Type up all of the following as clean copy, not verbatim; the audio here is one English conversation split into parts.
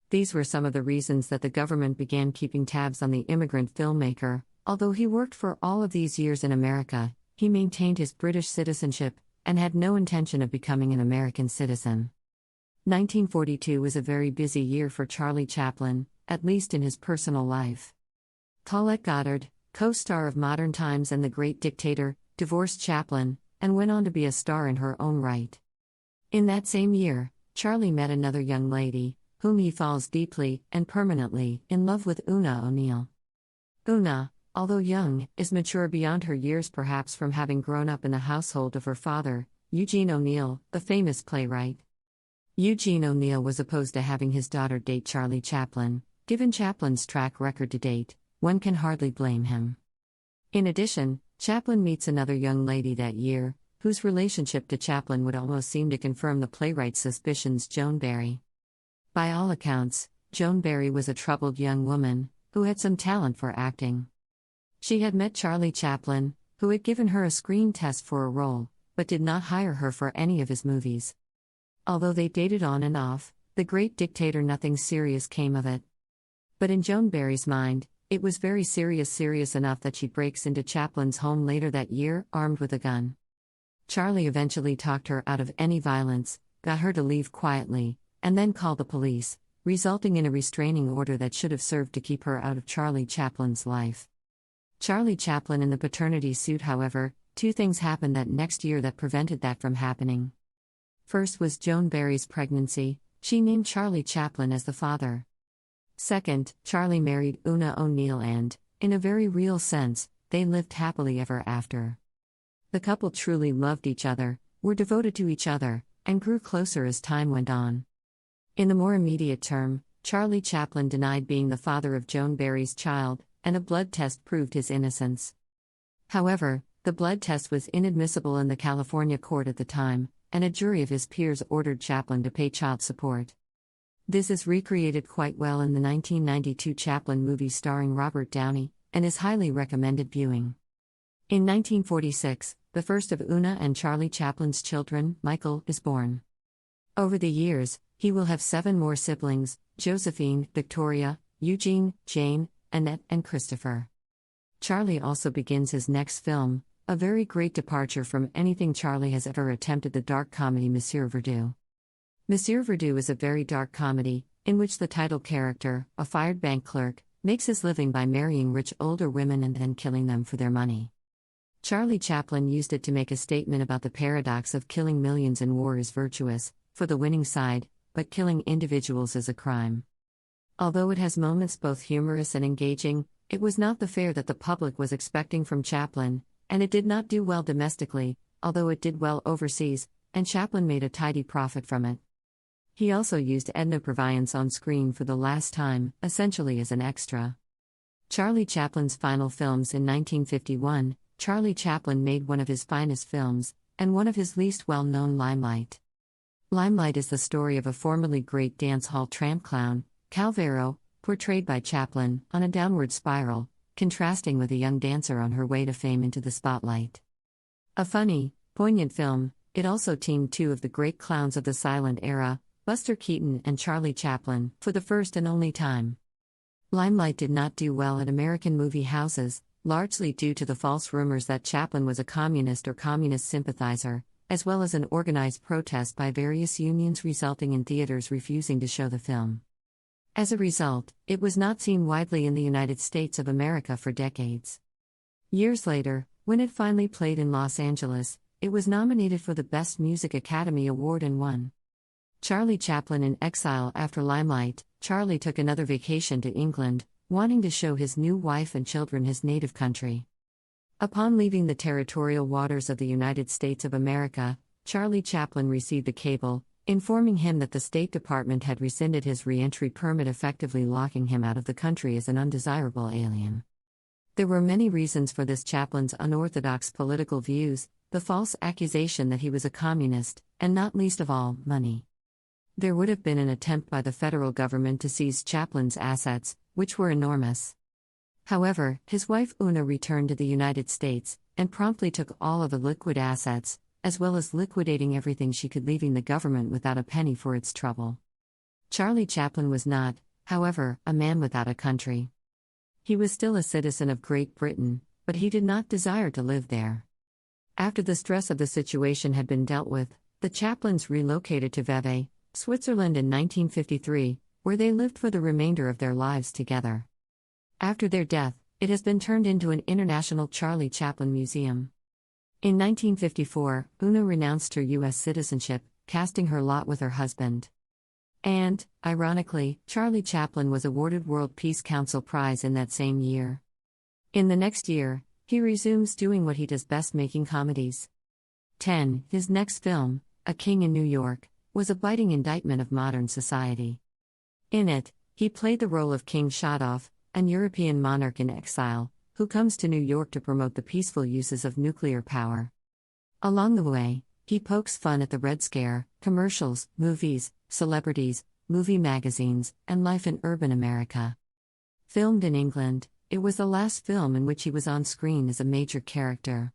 These were some of the reasons that the government began keeping tabs on the immigrant filmmaker. Although he worked for all of these years in America, he maintained his British citizenship and had no intention of becoming an American citizen. 1942 was a very busy year for Charlie Chaplin, at least in his personal life. Paulette Goddard, co-star of Modern Times and The Great Dictator, divorced Chaplin, and went on to be a star in her own right. In that same year, Charlie met another young lady, whom he falls deeply and permanently in love with, Una O'Neill. Una, although young, is mature beyond her years, perhaps from having grown up in the household of her father, Eugene O'Neill, the famous playwright. Eugene O'Neill was opposed to having his daughter date Charlie Chaplin. Given Chaplin's track record to date, one can hardly blame him. In addition, Chaplin meets another young lady that year, whose relationship to Chaplin would almost seem to confirm the playwright's suspicions, Joan Barry. By all accounts, Joan Barry was a troubled young woman, who had some talent for acting. She had met Charlie Chaplin, who had given her a screen test for a role, but did not hire her for any of his movies. Although they dated on and off, The Great Dictator, nothing serious came of it. But in Joan Barry's mind, it was very serious enough that she breaks into Chaplin's home later that year, armed with a gun. Charlie eventually talked her out of any violence, got her to leave quietly, and then called the police, resulting in a restraining order that should have served to keep her out of Charlie Chaplin's life. Charlie Chaplin in the paternity suit, however, two things happened that next year that prevented that from happening. First was Joan Barry's pregnancy. She named Charlie Chaplin as the father. Second, Charlie married Una O'Neill and, in a very real sense, they lived happily ever after. The couple truly loved each other, were devoted to each other, and grew closer as time went on. In the more immediate term, Charlie Chaplin denied being the father of Joan Barry's child, and a blood test proved his innocence. However, the blood test was inadmissible in the California court at the time, and a jury of his peers ordered Chaplin to pay child support. This is recreated quite well in the 1992 Chaplin movie starring Robert Downey, and is highly recommended viewing. In 1946, the first of Una and Charlie Chaplin's children, Michael, is born. Over the years, he will have 7 more siblings: Josephine, Victoria, Eugene, Jane, Annette, and Christopher. Charlie also begins his next film, a very great departure from anything Charlie has ever attempted, the dark comedy Monsieur Verdoux. Monsieur Verdoux is a very dark comedy, in which the title character, a fired bank clerk, makes his living by marrying rich older women and then killing them for their money. Charlie Chaplin used it to make a statement about the paradox of killing millions in war is virtuous, for the winning side, but killing individuals is a crime. Although it has moments both humorous and engaging, it was not the fare that the public was expecting from Chaplin, and it did not do well domestically, although it did well overseas, and Chaplin made a tidy profit from it. He also used Edna Purviance on screen for the last time, essentially as an extra. Charlie Chaplin's final films. In 1951, Charlie Chaplin made one of his finest films, and one of his least well-known, Limelight. Limelight is the story of a formerly great dance hall tramp clown, Calvero, portrayed by Chaplin, on a downward spiral, contrasting with a young dancer on her way to fame into the spotlight. A funny, poignant film, it also teamed 2 of the great clowns of the silent era, Buster Keaton and Charlie Chaplin, for the first and only time. Limelight did not do well at American movie houses, largely due to the false rumors that Chaplin was a communist or communist sympathizer, as well as an organized protest by various unions resulting in theaters refusing to show the film. As a result, it was not seen widely in the United States of America for decades. Years later, when it finally played in Los Angeles, it was nominated for the Best Music Academy Award and won. Charlie Chaplin in exile. After Limelight, Charlie took another vacation to England, wanting to show his new wife and children his native country. Upon leaving the territorial waters of the United States of America, Charlie Chaplin received a cable, informing him that the State Department had rescinded his re-entry permit, effectively locking him out of the country as an undesirable alien. There were many reasons for this: Chaplin's unorthodox political views, the false accusation that he was a communist, and not least of all, money. There would have been an attempt by the federal government to seize Chaplin's assets, which were enormous. However, his wife Una returned to the United States, and promptly took all of the liquid assets, as well as liquidating everything she could, leaving the government without a penny for its trouble. Charlie Chaplin was not, however, a man without a country. He was still a citizen of Great Britain, but he did not desire to live there. After the stress of the situation had been dealt with, the Chaplins relocated to Vevey, Switzerland in 1953, where they lived for the remainder of their lives together. After their death, it has been turned into an international Charlie Chaplin museum. In 1954, Una renounced her U.S. citizenship, casting her lot with her husband. And, ironically, Charlie Chaplin was awarded World Peace Council Prize in that same year. In the next year, he resumes doing what he does best, making comedies. 10. His next film, A King in New York, was a biting indictment of modern society. In it, he played the role of King Shadov, an European monarch in exile, who comes to New York to promote the peaceful uses of nuclear power. Along the way, he pokes fun at the Red Scare, commercials, movies, celebrities, movie magazines, and life in urban America. Filmed in England, it was the last film in which he was on screen as a major character.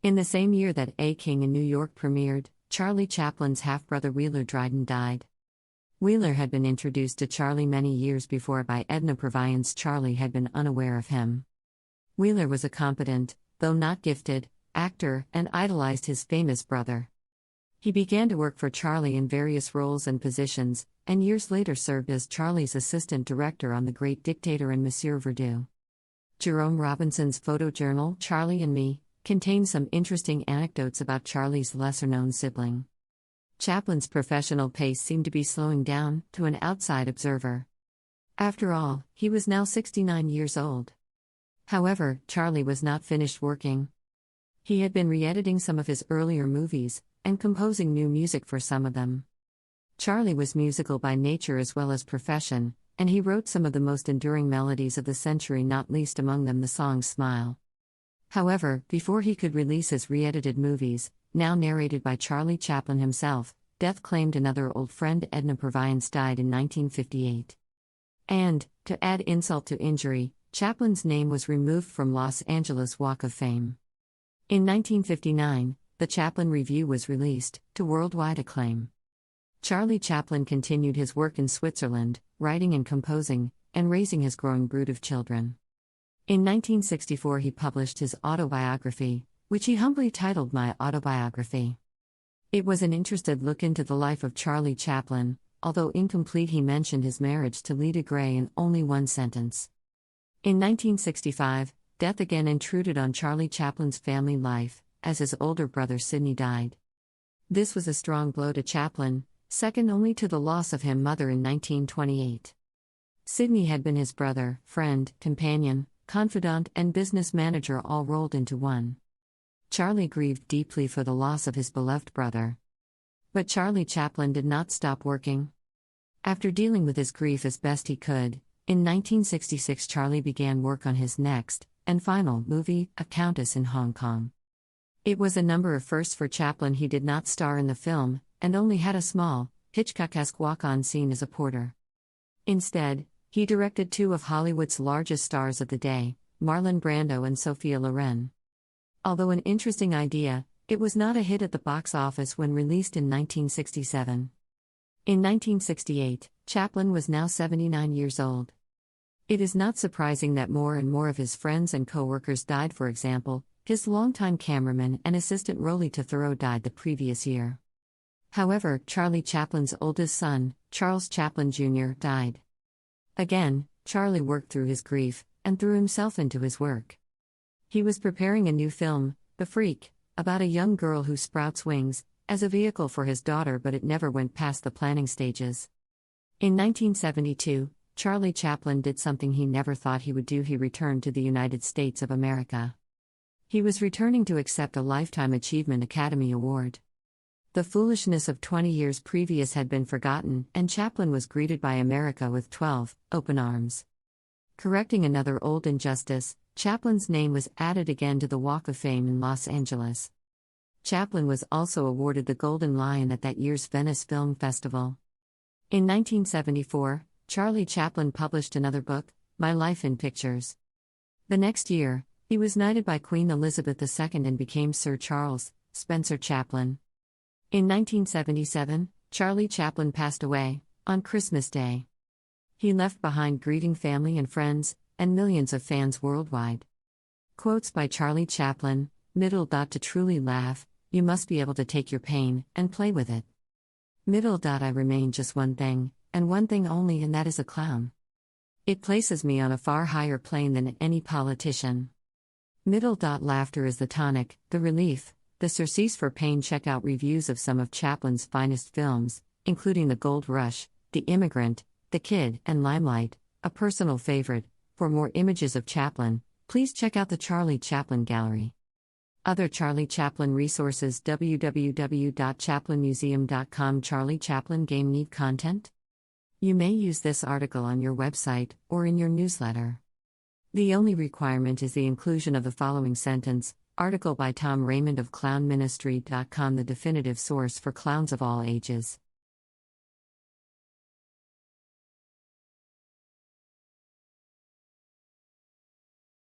In the same year that A King in New York premiered, Charlie Chaplin's half-brother Wheeler Dryden died. Wheeler had been introduced to Charlie many years before by Edna Purviance. Charlie had been unaware of him. Wheeler was a competent, though not gifted, actor and idolized his famous brother. He began to work for Charlie in various roles and positions, and years later served as Charlie's assistant director on The Great Dictator and Monsieur Verdoux. Jerome Robinson's photojournal, Charlie and Me, contains some interesting anecdotes about Charlie's lesser-known sibling. Chaplin's professional pace seemed to be slowing down, to an outside observer. After all, he was now 69 years old. However, Charlie was not finished working. He had been re-editing some of his earlier movies, and composing new music for some of them. Charlie was musical by nature as well as profession, and he wrote some of the most enduring melodies of the century, not least among them the song Smile. However, before he could release his re-edited movies, now narrated by Charlie Chaplin himself, death claimed another old friend. Edna Purviance died in 1958. And, to add insult to injury, Chaplin's name was removed from Los Angeles Walk of Fame. In 1959, the Chaplin Review was released, to worldwide acclaim. Charlie Chaplin continued his work in Switzerland, writing and composing, and raising his growing brood of children. In 1964 he published his autobiography, which he humbly titled My Autobiography. It was an interested look into the life of Charlie Chaplin, although incomplete. He mentioned his marriage to Leda Gray in only one sentence. In 1965, death again intruded on Charlie Chaplin's family life, as his older brother Sidney died. This was a strong blow to Chaplin, second only to the loss of his mother in 1928. Sidney had been his brother, friend, companion, confidant, and business manager all rolled into one. Charlie grieved deeply for the loss of his beloved brother. But Charlie Chaplin did not stop working. After dealing with his grief as best he could, in 1966 Charlie began work on his next, and final, movie, A Countess in Hong Kong. It was a number of firsts for Chaplin. He did not star in the film, and only had a small, Hitchcock-esque walk-on scene as a porter. Instead, he directed two of Hollywood's largest stars of the day, Marlon Brando and Sophia Loren. Although an interesting idea, it was not a hit at the box office when released in 1967. In 1968, Chaplin was now 79 years old. It is not surprising that more and more of his friends and co-workers died. For example, his longtime cameraman and assistant Rolita Thoreau died the previous year. However, Charlie Chaplin's oldest son, Charles Chaplin Jr., died. Again, Charlie worked through his grief, and threw himself into his work. He was preparing a new film, The Freak, about a young girl who sprouts wings, as a vehicle for his daughter, but it never went past the planning stages. In 1972, Charlie Chaplin did something he never thought he would do. He returned to the United States of America. He was returning to accept a Lifetime Achievement Academy Award. The foolishness of 20 years previous had been forgotten, and Chaplin was greeted by America with 12 open arms. Correcting another old injustice, Chaplin's name was added again to the Walk of Fame in Los Angeles. Chaplin was also awarded the Golden Lion at that year's Venice Film Festival. In 1974, Charlie Chaplin published another book, My Life in Pictures. The next year, he was knighted by Queen Elizabeth II and became Sir Charles Spencer Chaplin. In 1977, Charlie Chaplin passed away, On Christmas Day, he left behind greeting family and friends, and millions of fans worldwide. Quotes by Charlie Chaplin, To truly laugh, you must be able to take your pain, and play with it. I remain just one thing, and one thing only, and that is a clown. It places me on a far higher plane than any politician. Laughter is the tonic, the relief, the surcease for pain. Check out reviews of some of Chaplin's finest films, including The Gold Rush, The Immigrant, The Kid, and Limelight, a personal favorite. For more images of Chaplin, please check out the Charlie Chaplin Gallery. Other Charlie Chaplin resources: www.chaplinmuseum.com. Charlie Chaplin Game. Need content? You may use this article on your website or in your newsletter. The only requirement is the inclusion of the following sentence: article by Tom Raymond of clownministry.com, the definitive source for clowns of all ages.